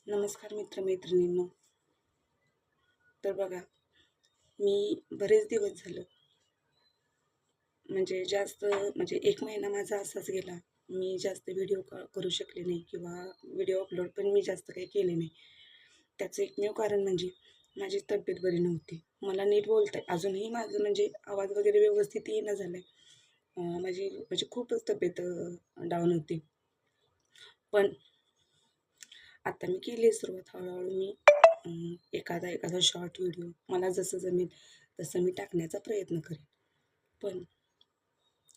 नमस्कार मित्रमैत्रिणींनो. तर बघा, मी बरेच दिवस झालं म्हणजे 1 महिना माझा असाच गेला. मी जास्त व्हिडिओ करू शकले नाही किंवा व्हिडिओ अपलोड पण मी जास्त काही केले नाही. त्याचं एकमेव कारण म्हणजे माझी तब्येत बरी नव्हती. मला नीट बोलता अजूनही माझं म्हणजे आवाज वगैरे व्यवस्थित येईना झाला आहे. माझी म्हणजे खूपच तब्येत डाऊन होती. पण आता मी केली आहे सुरुवात हळूहळू एखादा शॉर्ट व्हिडिओ मला जसं जमेल तसं मी टाकण्याचा प्रयत्न करेन. पण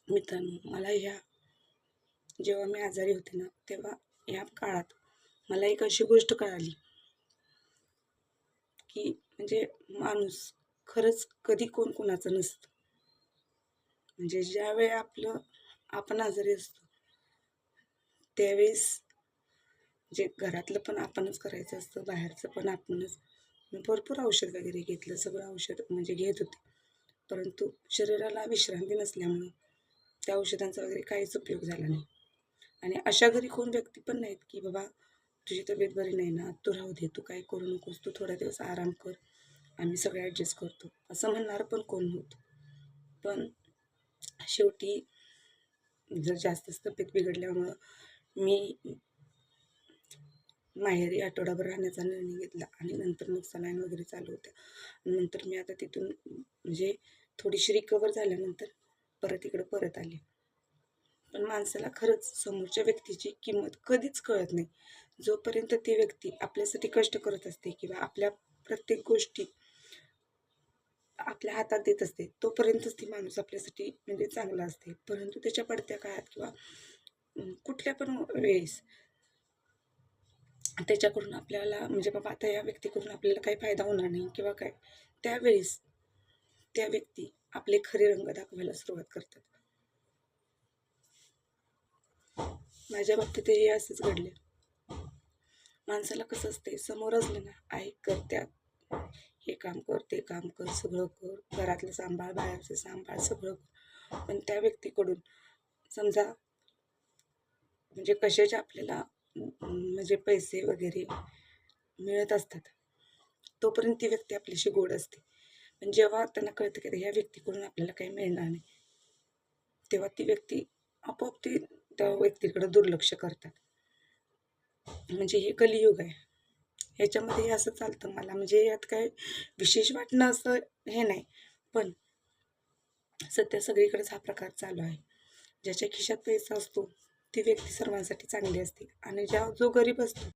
मित्रांनो, जेव्हा मी आजारी होते ना, तेव्हा या काळात मला एक अशी गोष्ट कळाली, की म्हणजे माणूस खरंच कधी कोण कोणाचं नसतं. म्हणजे ज्यावेळी आपण आजारी असतो त्यावेळेस जे घरातलं पण आपणच करायचं असतं, बाहेरचं पण आपणच. मी भरपूर औषध वगैरे घेतलं, सगळं औषध म्हणजे घेत होते. परंतु शरीराला विश्रांती नसल्यामुळं त्या औषधांचा वगैरे काहीच उपयोग झाला नाही. आणि अशा घरी कोण व्यक्ती पण नाहीत, की बाबा तुझी तब्येत बरी नाही ना, तू राहू दे, तू काय करू नकोस, तू थोडा दिवस आराम कर, आम्ही सगळे ॲडजस्ट करतो, असं म्हणणारं पण कोण नव्हतं. पण शेवटी जर जास्तच तब्येत बिघडल्यामुळं मी माहेरी आठवडाभर राहण्याचा निर्णय घेतला आणि नंतर मग सलाईन वगैरे चालू होत्या. नंतर मी आता तिथून म्हणजे थोडीशी रिकवर झाल्यानंतर परत आले. पण माणसाला खरंच समोरच्या व्यक्तीची किंमत कधीच कळत नाही. जोपर्यंत ती व्यक्ती आपल्यासाठी कष्ट करत असते किंवा आपल्या प्रत्येक गोष्टी आपल्या हातात देत असते, तोपर्यंतच ती माणूस आपल्यासाठी म्हणजे चांगला असते. परंतु त्याच्या पडत्या काळात किंवा कुठल्या पण वेळेस त्याच्याकडून आपल्याला म्हणजे बाबा आता या व्यक्तीकडून आपल्याला काही फायदा होणार नाही किंवा काय, त्यावेळेस त्या व्यक्ती आपले खरे रंग दाखवायला सुरुवात करतात. माझ्या बाबतीतही असंच घडले. माणसाला कसं असते, समोर असलं ना, आई करत्यात, हे काम कर, ते काम कर, सगळं कर, घरातलं सांभाळ, बाहेरचं सांभाळ, सगळं कर. पण त्या व्यक्तीकडून समजा म्हणजे कशाचे आपल्याला म्हणजे पैसे वगैरे मिळत असतात, तोपर्यंत ती व्यक्ती आपल्याशी गोड असते. पण जेव्हा त्यांना कळतं की ह्या व्यक्तीकडून आपल्याला काही मिळणार नाही, तेव्हा ती व्यक्ती आपोआप त्या व्यक्तीकडे दुर्लक्ष करतात. म्हणजे हे कलियुग आहे. ह्याच्यामध्ये असं चालतं मला, म्हणजे यात काय विशेष वाटणं असं हे नाही. पण सध्या सगळीकडेच हा प्रकार चालू आहे. ज्याच्या खिशात पैसा असतो ती व्यक्ती सर्वांसाठी चांगली असते आणि जो गरीब असतो